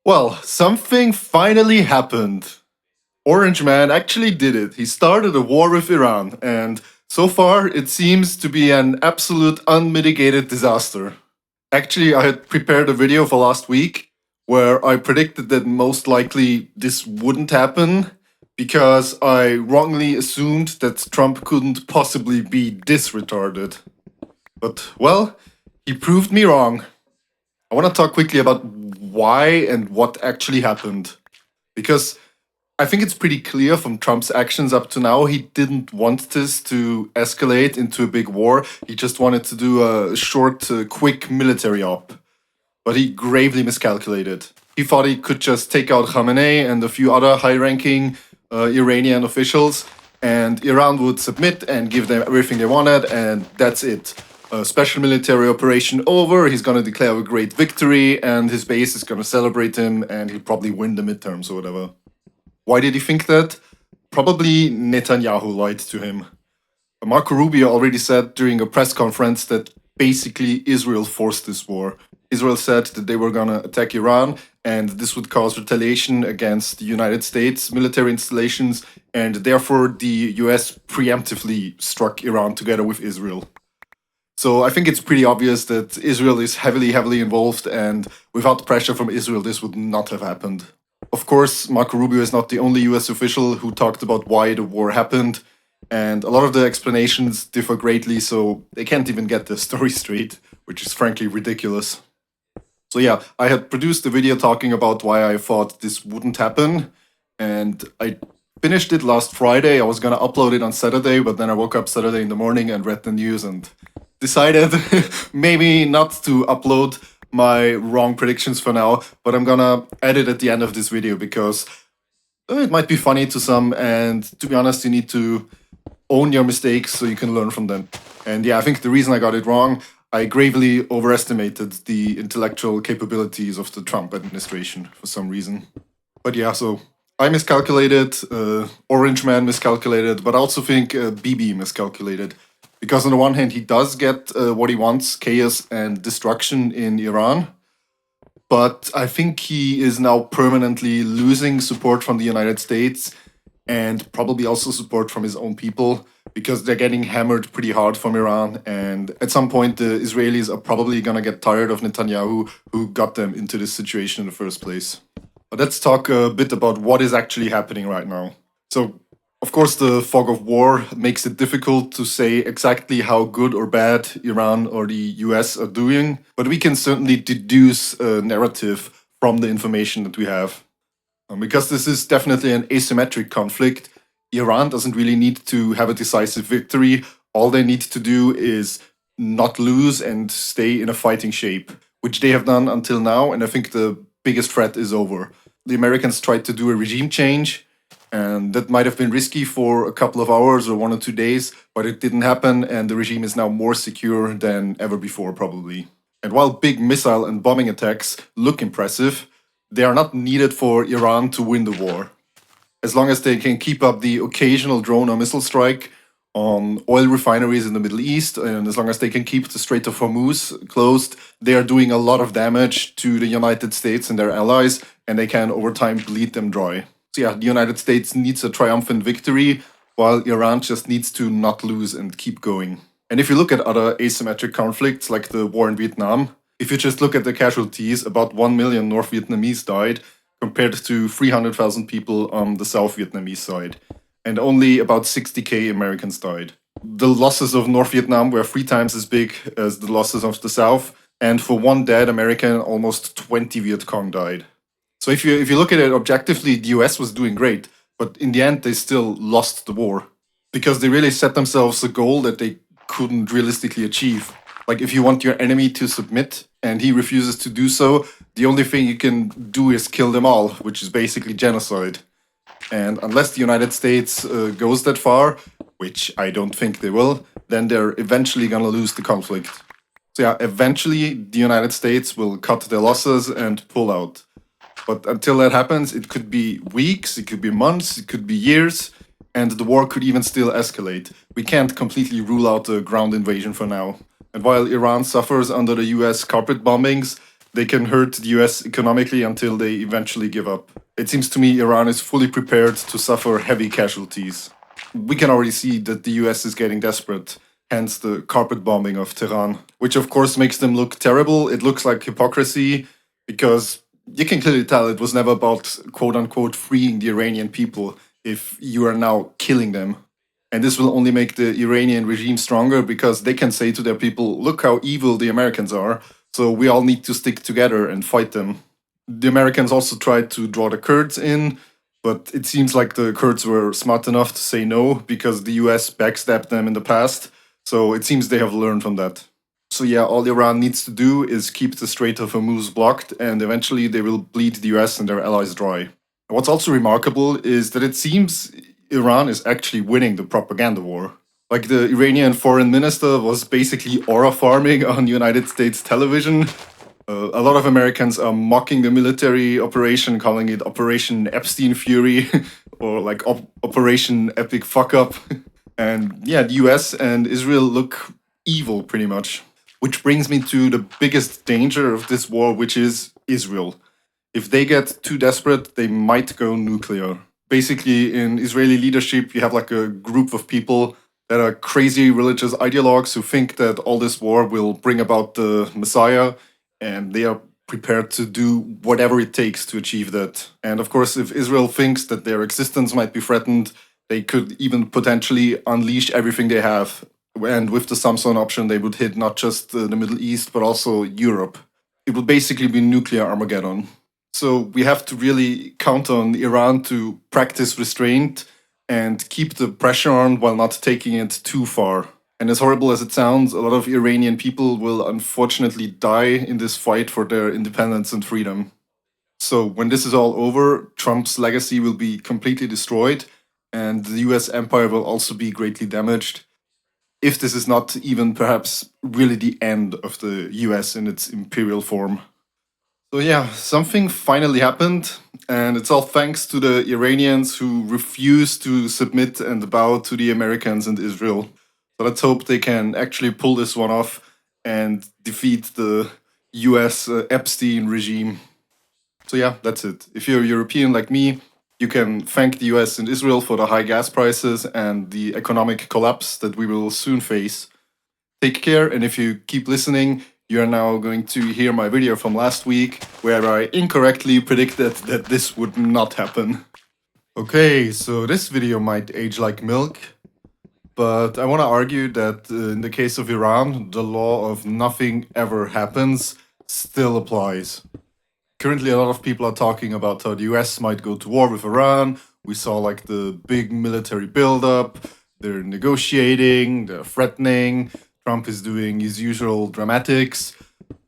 Well, something finally happened. Orange Man actually did it. He started a war with Iran, and so far it seems to be an absolute unmitigated disaster. Actually, I had prepared a video for last week where I predicted that most likely this wouldn't happen because I wrongly assumed that Trump couldn't possibly be this retarded. But, well, he proved me wrong. I want to talk quickly about why and what actually happened. Because I think it's pretty clear from Trump's actions up to now, he didn't want this to escalate into a big war. He just wanted to do a short, quick military op. But he gravely miscalculated. He thought he could just take out Khamenei and a few other high ranking Iranian officials, and Iran would submit and give them everything they wanted, and that's it. A special military operation over, he's gonna declare a great victory, and his base is gonna celebrate him, and he'll probably win the midterms or whatever. Why did he think that? Probably Netanyahu lied to him. Marco Rubio already said during a press conference that basically Israel forced this war. Israel said that they were gonna attack Iran, and this would cause retaliation against the United States military installations, and therefore the US preemptively struck Iran together with Israel. So I think it's pretty obvious that Israel is heavily involved, and without pressure from Israel, this would not have happened. Of course, Marco Rubio is not the only US official who talked about why the war happened, and a lot of the explanations differ greatly, so they can't even get the story straight, which is frankly ridiculous. So yeah, I had produced a video talking about why I thought this wouldn't happen, and I finished it last Friday. I was gonna upload it on Saturday, but then I woke up Saturday in the morning and read the news and decided maybe not to upload my wrong predictions for now, but I'm gonna add it at the end of this video because it might be funny to some, and to be honest, you need to own your mistakes so you can learn from them. And yeah, I think the reason I got it wrong, I gravely overestimated the intellectual capabilities of the Trump administration for some reason. But yeah, so I miscalculated, Orange Man miscalculated, but I also think Bibi miscalculated. Because on the one hand, he does get what he wants, chaos and destruction in Iran. But I think he is now permanently losing support from the United States and probably also support from his own people because they're getting hammered pretty hard from Iran. And at some point, the Israelis are probably going to get tired of Netanyahu, who got them into this situation in the first place. But let's talk a bit about what is actually happening right now. So, of course, the fog of war makes it difficult to say exactly how good or bad Iran or the US are doing, but we can certainly deduce a narrative from the information that we have. Because this is definitely an asymmetric conflict, Iran doesn't really need to have a decisive victory. All they need to do is not lose and stay in a fighting shape, which they have done until now, and I think the biggest threat is over. The Americans tried to do a regime change, and that might have been risky for a couple of hours or 1 or 2 days, but it didn't happen, and the regime is now more secure than ever before, probably. And while big missile and bombing attacks look impressive, they are not needed for Iran to win the war. As long as they can keep up the occasional drone or missile strike on oil refineries in the Middle East, and as long as they can keep the Strait of Hormuz closed, they are doing a lot of damage to the United States and their allies, and they can over time bleed them dry. So yeah, the United States needs a triumphant victory, while Iran just needs to not lose and keep going. And if you look at other asymmetric conflicts like the war in Vietnam, if you just look at the casualties, about 1 million North Vietnamese died compared to 300,000 people on the South Vietnamese side, and only about 60k Americans died. The losses of North Vietnam were 3 times as big as the losses of the South, and for one dead American, almost 20 Viet Cong died. So if you look at it objectively, the US was doing great, but in the end they still lost the war because they really set themselves a goal that they couldn't realistically achieve. Like if you want your enemy to submit and he refuses to do so, the only thing you can do is kill them all, which is basically genocide. And unless the United States goes that far, which I don't think they will, then they're eventually gonna lose the conflict. So yeah, eventually the United States will cut their losses and pull out. But until that happens, it could be weeks, it could be months, it could be years, and the war could even still escalate. We can't completely rule out a ground invasion for now. And while Iran suffers under the US carpet bombings, They can hurt the US economically until they eventually give up. It seems to me Iran is fully prepared to suffer heavy casualties. We can already see that the US is getting desperate, hence the carpet bombing of Tehran, which of course makes them look terrible. It looks like hypocrisy because you can clearly tell it was never about quote unquote freeing the Iranian people if you are now killing them. And this will only make the Iranian regime stronger because they can say to their people, look how evil the Americans are. So we all need to stick together and fight them. The Americans also tried to draw the Kurds in, but it seems like the Kurds were smart enough to say no because the US backstabbed them in the past. So it seems they have learned from that. So yeah, all Iran needs to do is keep the Strait of Hormuz blocked, and eventually they will bleed the US and their allies dry. What's also remarkable is that it seems Iran is actually winning the propaganda war. Like the Iranian foreign minister was basically aura farming on United States television. A lot of Americans are mocking the military operation, calling it Operation Epstein Fury or like Operation Epic Fuck Up. And yeah, the US and Israel look evil pretty much. Which brings me to the biggest danger of this war, which is Israel. If they get too desperate, they might go nuclear. Basically, in Israeli leadership, you have like a group of people that are crazy religious ideologues who think that all this war will bring about the Messiah, and they are prepared to do whatever it takes to achieve that. And of course, if Israel thinks that their existence might be threatened, they could even potentially unleash everything they have. And with the Samson option, they would hit not just the Middle East, but also Europe. It would basically be nuclear Armageddon. So we have to really count on Iran to practice restraint and keep the pressure on while not taking it too far. And as horrible as it sounds, a lot of Iranian people will unfortunately die in this fight for their independence and freedom. So when this is all over, Trump's legacy will be completely destroyed, and the US empire will also be greatly damaged. If this is not even perhaps really the end of the US in its imperial form. So yeah, something finally happened, and it's all thanks to the Iranians who refused to submit and bow to the Americans and Israel. So let's hope they can actually pull this one off and defeat the US Epstein regime. So yeah, that's it. If you're European like me, you can thank the US and Israel for the high gas prices and the economic collapse that we will soon face. Take care, and if you keep listening, you are now going to hear my video from last week where I incorrectly predicted that this would not happen. Okay, so this video might age like milk, but I want to argue that in the case of Iran, the law of nothing ever happens still applies. Currently, a lot of people are talking about how the US might go to war with Iran. We saw like the big military buildup, they're negotiating, they're threatening. Trump is doing his usual dramatics,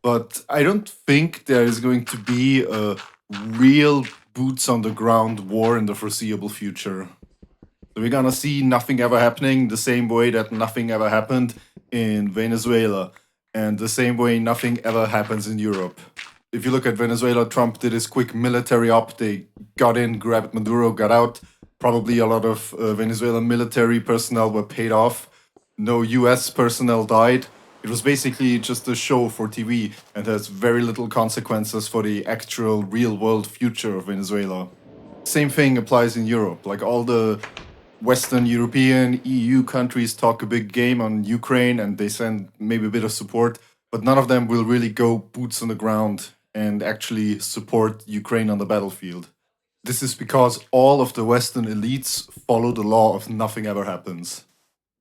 but I don't think there is going to be a real boots on the ground war in the foreseeable future. So we're gonna see nothing ever happening the same way that nothing ever happened in Venezuela, and the same way nothing ever happens in Europe. If you look at Venezuela, Trump did his quick military op. They got in, grabbed Maduro, got out. Probably a lot of Venezuelan military personnel were paid off. No US personnel died. It was basically just a show for TV and has very little consequences for the actual real world future of Venezuela. Same thing applies in Europe. Like all the Western European EU countries talk a big game on Ukraine and they send maybe a bit of support, but none of them will really go boots on the ground and actually support Ukraine on the battlefield. This is because all of the Western elites follow the law of nothing ever happens.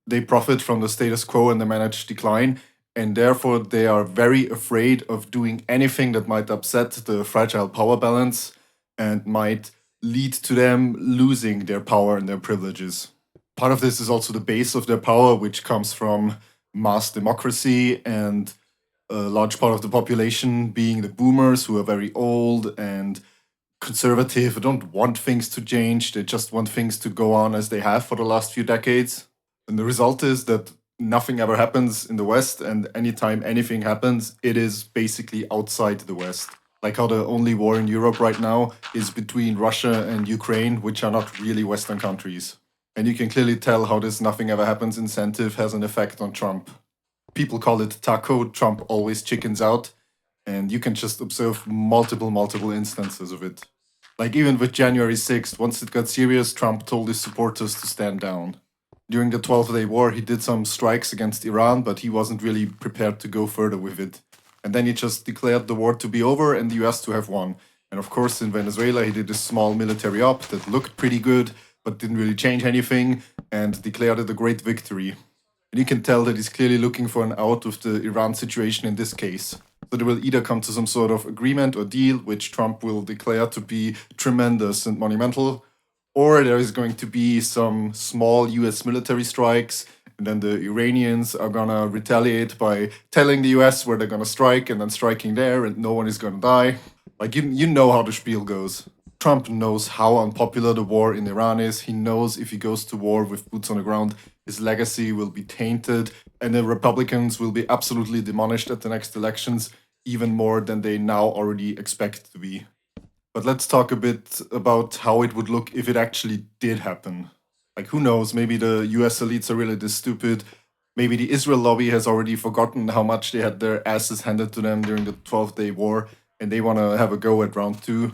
They profit from the status quo and the managed decline, and therefore they are very afraid of doing anything that might upset the fragile power balance and might lead to them losing their power and their privileges. Part of this is also the base of their power, which comes from mass democracy and a large part of the population being the boomers who are very old and conservative, who don't want things to change. They just want things to go on as they have for the last few decades. And the result is that nothing ever happens in the West, and anytime anything happens, it is basically outside the West. Like how the only war in Europe right now is between Russia and Ukraine, which are not really Western countries. And you can clearly tell how this nothing ever happens incentive has an effect on Trump. People call it taco, Trump always chickens out. And you can just observe multiple instances of it. Like even with January 6th, once it got serious, Trump told his supporters to stand down. During the 12-day war, he did some strikes against Iran, but he wasn't really prepared to go further with it. And then he just declared the war to be over and the US to have won. And of course, in Venezuela, he did a small military op that looked pretty good, but didn't really change anything, and declared it a great victory. And you can tell that he's clearly looking for an out of the Iran situation in this case. So they will either come to some sort of agreement or deal, which Trump will declare to be tremendous and monumental, or there is going to be some small US military strikes, and then the Iranians are gonna retaliate by telling the US where they're gonna strike and then striking there, and no one is gonna die. Like, you know how the spiel goes. Trump knows how unpopular the war in Iran is. He knows if he goes to war with boots on the ground, his legacy will be tainted, and the Republicans will be absolutely demolished at the next elections, even more than they now already expect to be. But let's talk a bit about how it would look if it actually did happen. Like, who knows? Maybe the US elites are really this stupid. Maybe the Israel lobby has already forgotten how much they had their asses handed to them during the 12-day war, and they want to have a go at round two.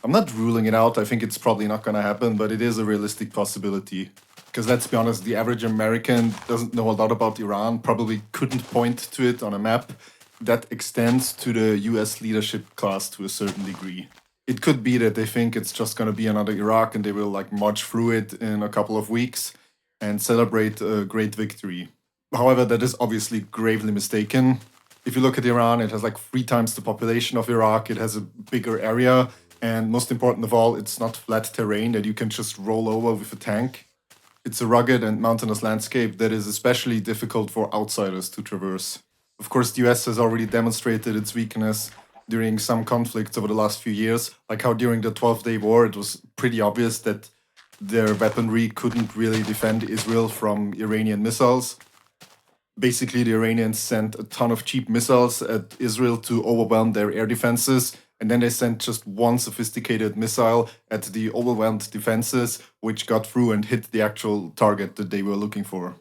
I'm not ruling it out. I think it's probably not going to happen, but it is a realistic possibility. Because let's be honest, the average American doesn't know a lot about Iran, probably couldn't point to it on a map. That extends to the US leadership class to a certain degree. It could be that they think it's just going to be another Iraq and they will like march through it in a couple of weeks and celebrate a great victory. However, that is obviously gravely mistaken. If you look at Iran, it has like 3 times the population of Iraq, it has a bigger area, and most important of all, it's not flat terrain that you can just roll over with a tank. It's a rugged and mountainous landscape that is especially difficult for outsiders to traverse. Of course, the US has already demonstrated its weakness during some conflicts over the last few years, like how during the 12-day war it was pretty obvious that their weaponry couldn't really defend Israel from Iranian missiles. Basically, the Iranians sent a ton of cheap missiles at Israel to overwhelm their air defenses, and then they sent just one sophisticated missile at the overwhelmed defenses, which got through and hit the actual target that they were looking for.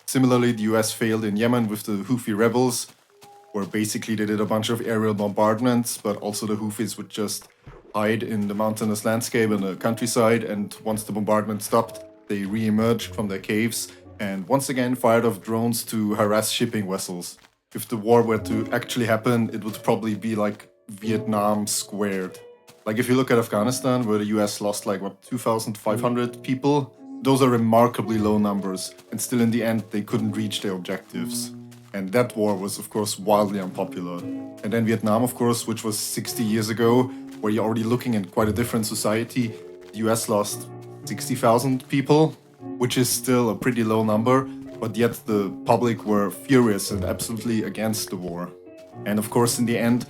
Similarly, the US failed in Yemen with the Houthi rebels, where basically they did a bunch of aerial bombardments, but also the Houthis would just hide in the mountainous landscape and the countryside, and once the bombardment stopped, they re-emerged from their caves and once again fired off drones to harass shipping vessels. If the war were to actually happen, it would probably be like Vietnam squared. Like if you look at Afghanistan, where the US lost like, 2,500 people, those are remarkably low numbers, and still in the end they couldn't reach their objectives. And that war was, of course, wildly unpopular. And then Vietnam, of course, which was 60 years ago, where you're already looking at quite a different society. The US lost 60,000 people, which is still a pretty low number, but yet the public were furious and absolutely against the war. And of course, in the end,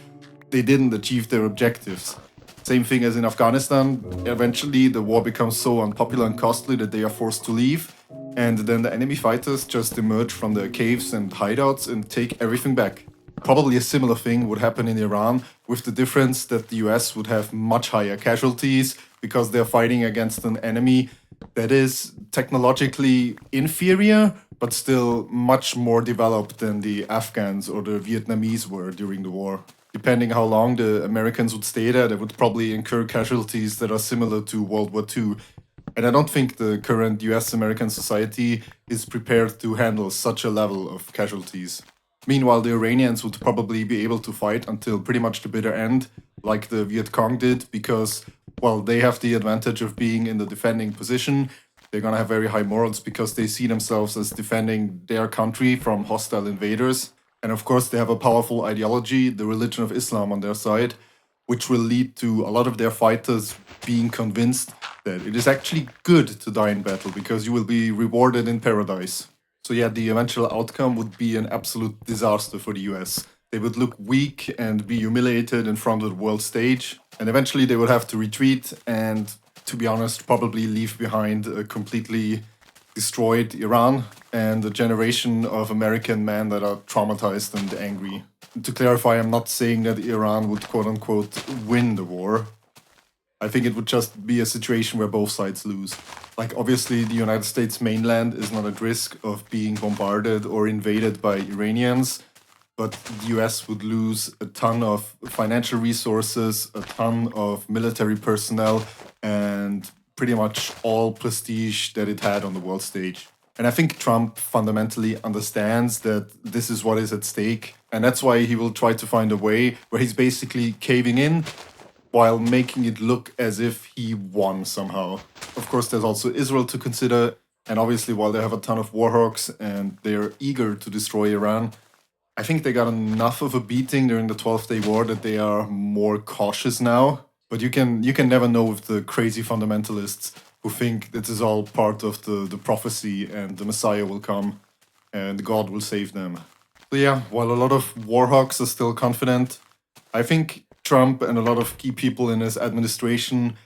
they didn't achieve their objectives. Same thing as in Afghanistan. Eventually, the war becomes so unpopular and costly that they are forced to leave. And then the enemy fighters just emerge from their caves and hideouts and take everything back. Probably a similar thing would happen in Iran, with the difference that the US would have much higher casualties because they're fighting against an enemy that is technologically inferior, but still much more developed than the Afghans or the Vietnamese were during the war. Depending how long the Americans would stay there, they would probably incur casualties that are similar to World War II. And I don't think the current US-American society is prepared to handle such a level of casualties. Meanwhile, the Iranians would probably be able to fight until pretty much the bitter end, like the Viet Cong did, because, well, they have the advantage of being in the defending position. They're gonna have very high morals because they see themselves as defending their country from hostile invaders. And of course, they have a powerful ideology, the religion of Islam, on their side, which will lead to a lot of their fighters being convinced that it is actually good to die in battle because you will be rewarded in paradise. So yeah, the eventual outcome would be an absolute disaster for the US. They would look weak and be humiliated in front of the world stage, and eventually they would have to retreat and, to be honest, probably leave behind a completely destroyed Iran and a generation of American men that are traumatized and angry. To clarify, I'm not saying that Iran would quote-unquote win the war. I think it would just be a situation where both sides lose. Like, obviously, the United States mainland is not at risk of being bombarded or invaded by Iranians, but the US would lose a ton of financial resources, a ton of military personnel, and pretty much all prestige that it had on the world stage. And I think Trump fundamentally understands that this is what is at stake. And that's why he will try to find a way where he's basically caving in while making it look as if he won somehow. Of course, there's also Israel to consider. And obviously, while they have a ton of warhawks and they're eager to destroy Iran, I think they got enough of a beating during the 12th Day War that they are more cautious now. But you can never know with the crazy fundamentalists who think this is all part of the prophecy and the Messiah will come and God will save them. So yeah, while a lot of warhawks are still confident, I think Trump and a lot of key people in his administration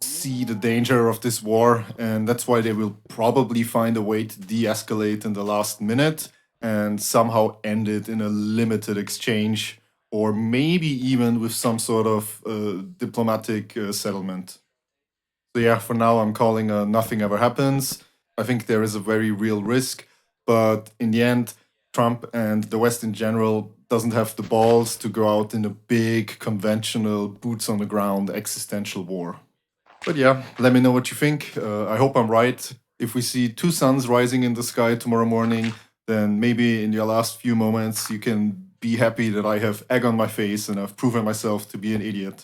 see the danger of this war, and that's why they will probably find a way to de escalate in the last minute and somehow end it in a limited exchange, or maybe even with some sort of diplomatic settlement. So, yeah, for now, I'm calling nothing ever happens. I think there is a very real risk, but in the end, Trump and the West in general doesn't have the balls to go out in a big, conventional, boots on the ground existential war. But yeah, let me know what you think. I hope I'm right. If we see two suns rising in the sky tomorrow morning, then maybe in your last few moments you can be happy that I have egg on my face and I've proven myself to be an idiot.